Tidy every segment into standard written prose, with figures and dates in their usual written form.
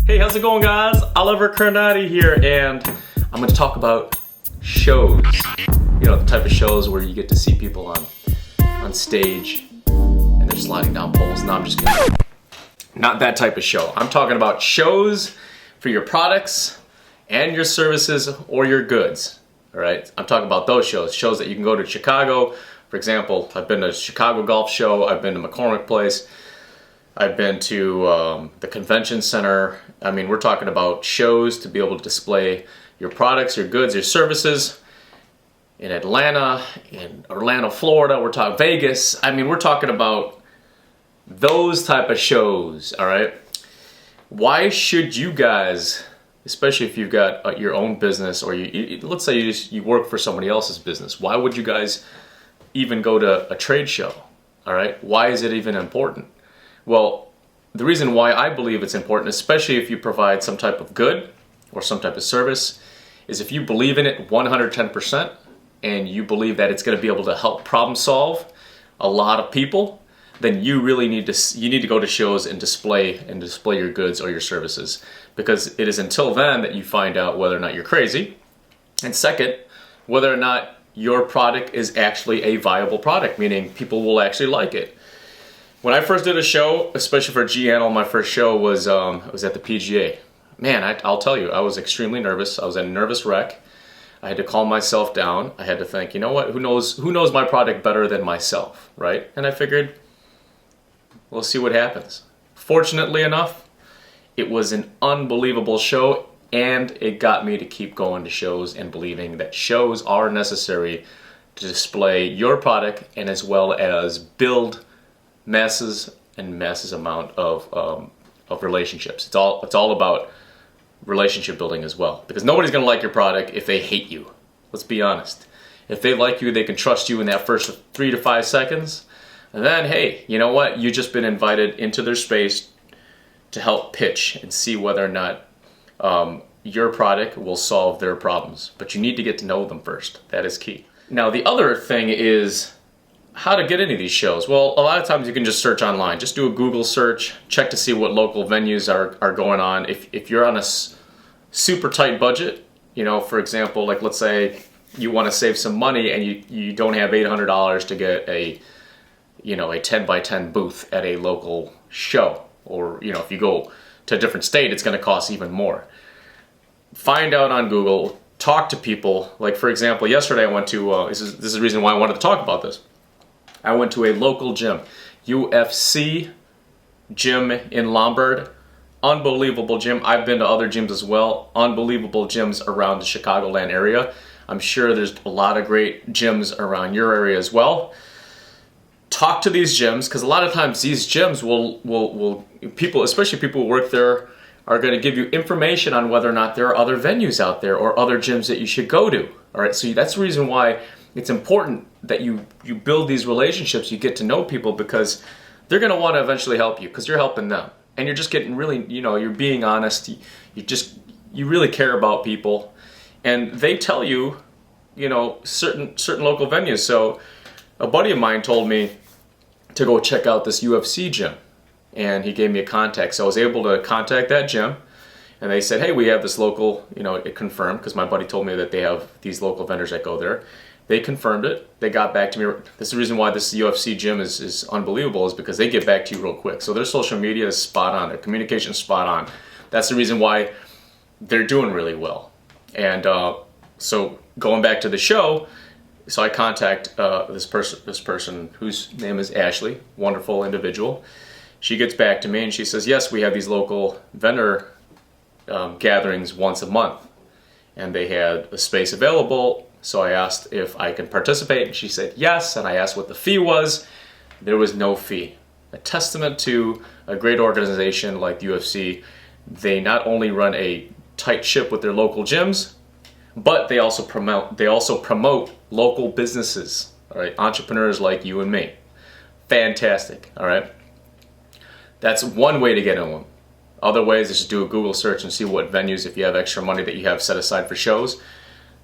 Hey, how's it going, guys? Oliver Carnati here, and I'm going to talk about shows. You know, the type of shows where you get to see people on stage and they're sliding down poles. No, I'm just kidding. Not that type of show. I'm talking about shows for your products and your services or your goods. All right? I'm talking about those shows that you can go to Chicago. For example, I've been to Chicago Golf Show. I've been to McCormick Place. I've been to the convention center. I mean, we're talking about shows to be able to display your products, your goods, your services. In Atlanta, in Orlando, Florida, we're talking Vegas. I mean, we're talking about those type of shows, all right? Why should you guys, especially if you've got your own business or let's say you work for somebody else's business, why would you guys even go to a trade show, all right? Why is it even important? Well, the reason why I believe it's important, especially if you provide some type of good or some type of service, is if you believe in it 110% and you believe that it's going to be able to help problem solve a lot of people, then you really need to go to shows and display your goods or your services, because it is until then that you find out whether or not you're crazy, and second, whether or not your product is actually a viable product, meaning people will actually like it. When I first did a show, especially for G-Anal, my first show was at the PGA. Man, I'll tell you, I was extremely nervous. I was a nervous wreck. I had to calm myself down. I had to think, you know what? Who knows my product better than myself, right? And I figured, we'll see what happens. Fortunately enough, it was an unbelievable show, and it got me to keep going to shows and believing that shows are necessary to display your product and as well as build masses amount of relationships. It's all about relationship building as well, because nobody's going to like your product if they hate you. Let's be honest. If they like you, they can trust you in that first 3 to 5 seconds, and then hey, you know what? You've just been invited into their space to help pitch and see whether or not your product will solve their problems. But you need to get to know them first. That is key. Now, the other thing is how to get into these shows. Well, a lot of times you can just search online. Just do a Google search, check to see what local venues are going on. If you're on a super tight budget, you know, for example, like let's say you want to save some money and you don't have $800 to get a 10 by 10 booth at a local show, or you know, if you go to a different state, it's going to cost even more. Find out on Google, talk to people. Like for example, yesterday I went to this is the reason why I wanted to talk about this. I went to a local gym, UFC gym in Lombard. Unbelievable gym. I've been to other gyms as well. Unbelievable gyms around the Chicagoland area. I'm sure there's a lot of great gyms around your area as well. Talk to these gyms, because a lot of times these gyms will people, especially people who work there, are going to give you information on whether or not there are other venues out there or other gyms that you should go to. All right, so that's the reason why it's important that you build these relationships, you get to know people, because they're going to want to eventually help you because you're helping them. And you're just getting really, you're being honest. You really care about people. And they tell you, certain local venues. So a buddy of mine told me to go check out this UFC gym. And he gave me a contact. So I was able to contact that gym. And they said, hey, we have this local, it confirmed, because my buddy told me that they have these local vendors that go there. They confirmed it. They got back to me. This is the reason why this UFC gym is unbelievable, is because they get back to you real quick. So their social media is spot on. Their communication is spot on. That's the reason why they're doing really well. And so going back to the show, so I contact this person whose name is Ashley, wonderful individual. She gets back to me and she says, yes, we have these local vendor gatherings once a month. And they had a space available. So I asked if I could participate, and she said yes, and I asked what the fee was. There was no fee. A testament to a great organization like UFC. They not only run a tight ship with their local gyms, but they also promote local businesses, all right, entrepreneurs like you and me. Fantastic, all right? That's one way to get in one. Other ways is to do a Google search and see what venues, if you have extra money that you have set aside for shows,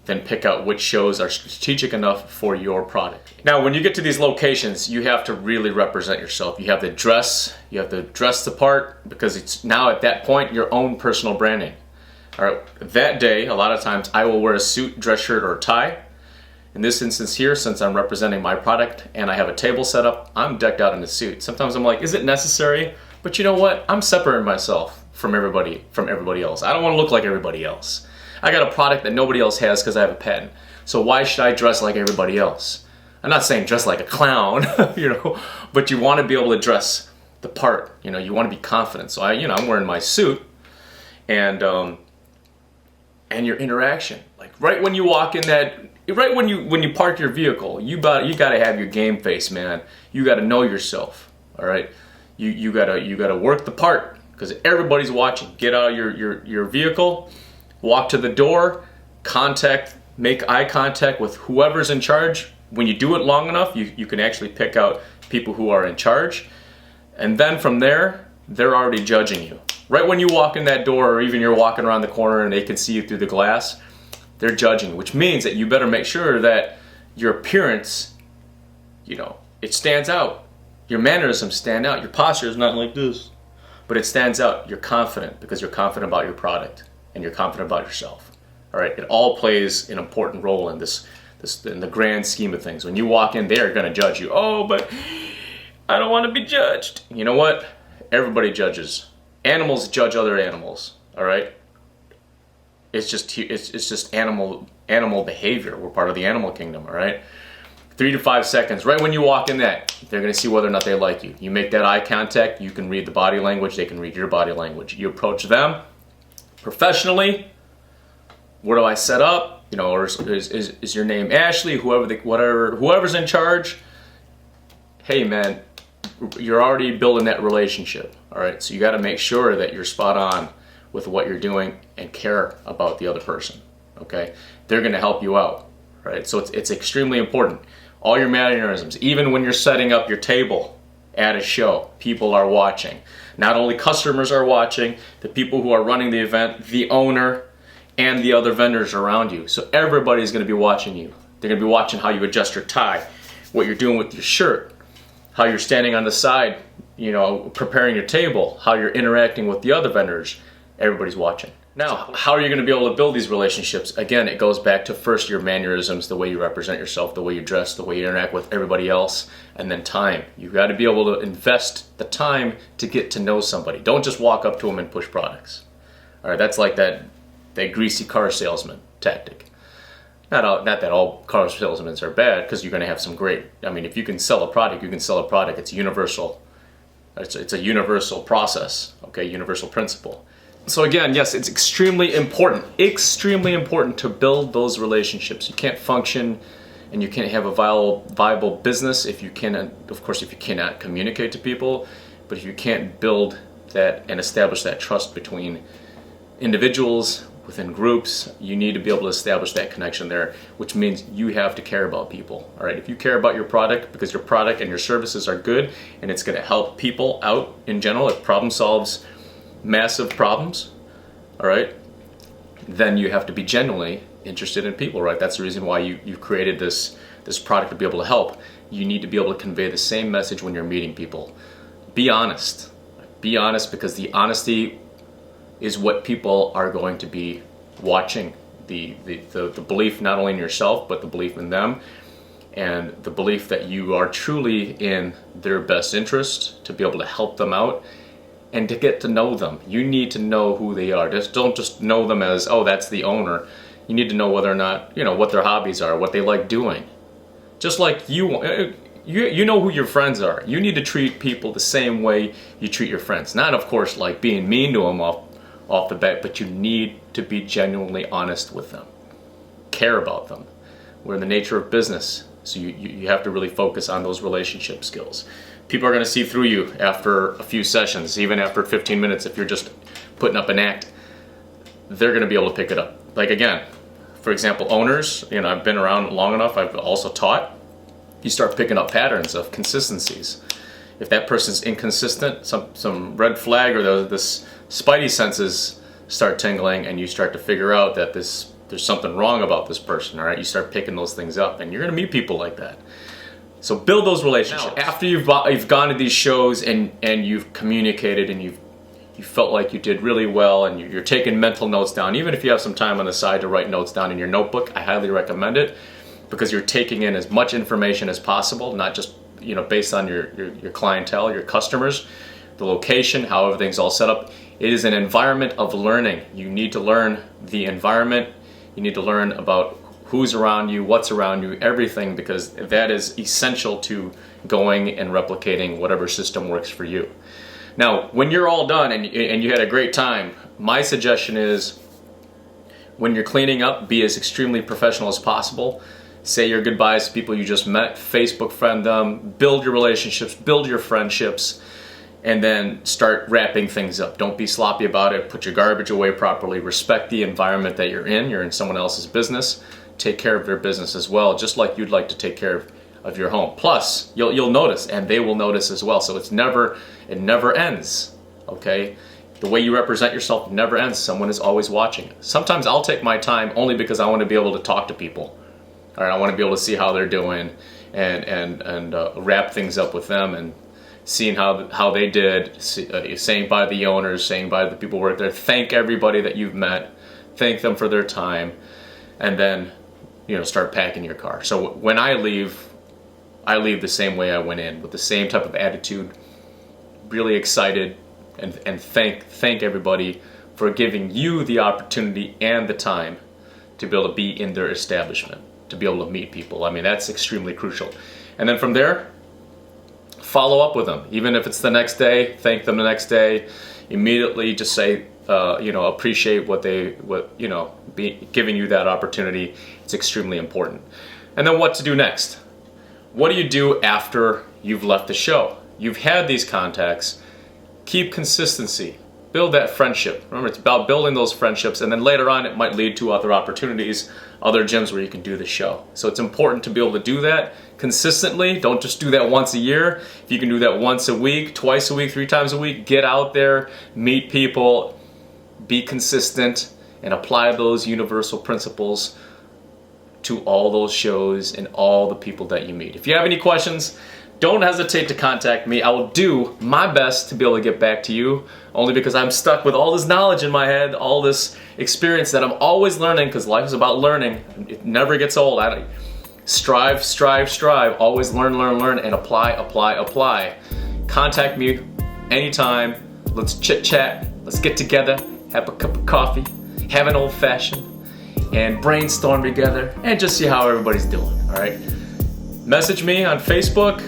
then pick out which shows are strategic enough for your product. Now, when you get to these locations, you have to really represent yourself. You have to dress the part, because it's now at that point your own personal branding. All right, that day, a lot of times I will wear a suit, dress shirt, or a tie. In this instance here, since I'm representing my product and I have a table set up, I'm decked out in a suit. Sometimes I'm like, is it necessary? But you know what? I'm separating myself from everybody else. I don't want to look like everybody else. I got a product that nobody else has because I have a patent. So why should I dress like everybody else? I'm not saying dress like a clown, but you want to be able to dress the part. You want to be confident. So I'm wearing my suit, and your interaction, like right when you walk in right when you park your vehicle, you got to have your game face, man. You got to know yourself. All right, you got to work the part, because everybody's watching. Get out of your vehicle, walk to the door, make eye contact with whoever's in charge. When you do it long enough, you can actually pick out people who are in charge, and then from there, they're already judging you. Right when you walk in that door, or even you're walking around the corner and they can see you through the glass, they're judging you, which means that you better make sure that your appearance, it stands out. Your mannerisms stand out. Your posture is not like this, but it stands out. You're confident because you're confident about your product and you're confident about yourself. All right, it all plays an important role in this in the grand scheme of things. When you walk in, they're going to judge you. Oh, but I don't want to be judged. You know what? Everybody judges. Animals judge other animals. All right. It's just animal behavior. We're part of the animal kingdom. All right. 3 to 5 seconds. Right when you walk in, they're going to see whether or not they like you. You make that eye contact. You can read the body language. They can read your body language. You approach them professionally. Where do I set up? Or is your name Ashley? Whoever's in charge. Hey, man, you're already building that relationship. All right, so you got to make sure that you're spot on with what you're doing and care about the other person. Okay, they're going to help you out. Right, so it's extremely important. All your mannerisms, even when you're setting up your table at a show, people are watching. Not only customers are watching, the people who are running the event, the owner, and the other vendors around you. So everybody's going to be watching you. They're going to be watching how you adjust your tie, what you're doing with your shirt, how you're standing on the side, preparing your table, how you're interacting with the other vendors. Everybody's watching. Now, how are you going to be able to build these relationships? Again, it goes back to first your mannerisms, the way you represent yourself, the way you dress, the way you interact with everybody else, and then time. You've got to be able to invest the time to get to know somebody. Don't just walk up to them and push products. All right, that's like that greasy car salesman tactic. Not that all car salesmen are bad, because you're going to have some great. If you can sell a product, you can sell a product. It's universal. It's a universal process. Okay, universal principle. So again, yes, it's extremely important to build those relationships. You can't function and you can't have a viable business if you cannot communicate to people. But if you can't build that and establish that trust between individuals, within groups, you need to be able to establish that connection there, which means you have to care about people. All right, if you care about your product because your product and your services are good and it's going to help people out in general, it problem solves massive problems, all right, then you have to be genuinely interested in people, right? That's the reason why you created this product, to be able to help. You need to be able to convey the same message when you're meeting people. Be honest. Be honest, because the honesty is what people are going to be watching. The belief not only in yourself, but the belief in them, and the belief that you are truly in their best interest to be able to help them out and to get to know them. You need to know who they are. Don't just know them as, oh, that's the owner. You need to know whether or not, what their hobbies are, what they like doing. Just like you know who your friends are. You need to treat people the same way you treat your friends. Not, of course, like being mean to them off the bat, but you need to be genuinely honest with them. Care about them. We're in the nature of business, so you have to really focus on those relationship skills. People are going to see through you after a few sessions, even after 15 minutes. If you're just putting up an act, they're going to be able to pick it up. Like, again, for example, owners, I've been around long enough, I've also taught. You start picking up patterns of consistencies. If that person's inconsistent, some red flag, or this spidey senses start tingling, and you start to figure out that this there's something wrong about this person, all right? You start picking those things up, and you're gonna meet people like that. So build those relationships. After you've gone to these shows and you've communicated and you felt like you did really well and you're taking mental notes down, even if you have some time on the side to write notes down in your notebook, I highly recommend it, because you're taking in as much information as possible, not just based on your clientele, your customers, the location, how everything's all set up. It is an environment of learning. You need to learn the environment. You need to learn about who's around you, what's around you, everything, because that is essential to going and replicating whatever system works for you. Now, when you're all done and you had a great time, my suggestion is, when you're cleaning up, be as extremely professional as possible. Say your goodbyes to people you just met, Facebook friend them, build your relationships, build your friendships, and then start wrapping things up. Don't be sloppy about it. Put your garbage away properly. Respect the environment that you're in. You're in someone else's business. Take care of their business as well, just like you'd like to take care of your home. Plus, you'll notice, and they will notice as well. So it never ends, okay? The way you represent yourself never ends. Someone is always watching. Sometimes I'll take my time only because I want to be able to talk to people. All right, I want to be able to see how they're doing and wrap things up with them, and seeing how they did, saying bye to the owners, saying bye to the people who work there, thank everybody that you've met, thank them for their time, and then start packing your car. So when I leave the same way I went in, with the same type of attitude, really excited, and thank everybody for giving you the opportunity and the time to be able to be in their establishment, to be able to meet people. I mean, that's extremely crucial. And then from there, follow up with them. Even if it's the next day, thank them the next day. Immediately just say, appreciate giving you that opportunity. It's extremely important. And then what to do next? What do you do after you've left the show? You've had these contacts. Keep consistency. Build that friendship. Remember, it's about building those friendships, and then later on it might lead to other opportunities, other gyms where you can do the show. So it's important to be able to do that consistently. Don't just do that once a year. If you can do that once a week, twice a week, 3 times a week, get out there, meet people, be consistent, and apply those universal principles to all those shows and all the people that you meet. If you have any questions, don't hesitate to contact me. I will do my best to be able to get back to you, only because I'm stuck with all this knowledge in my head, all this experience that I'm always learning, because life is about learning. It never gets old. Strive, always learn, and apply. Contact me anytime. Let's chit chat. Let's get together, have a cup of coffee, have an old fashioned, and brainstorm together, and just see how everybody's doing, all right? Message me on Facebook,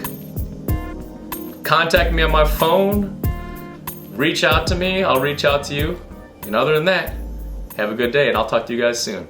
contact me on my phone, reach out to me, I'll reach out to you. And other than that, have a good day, and I'll talk to you guys soon.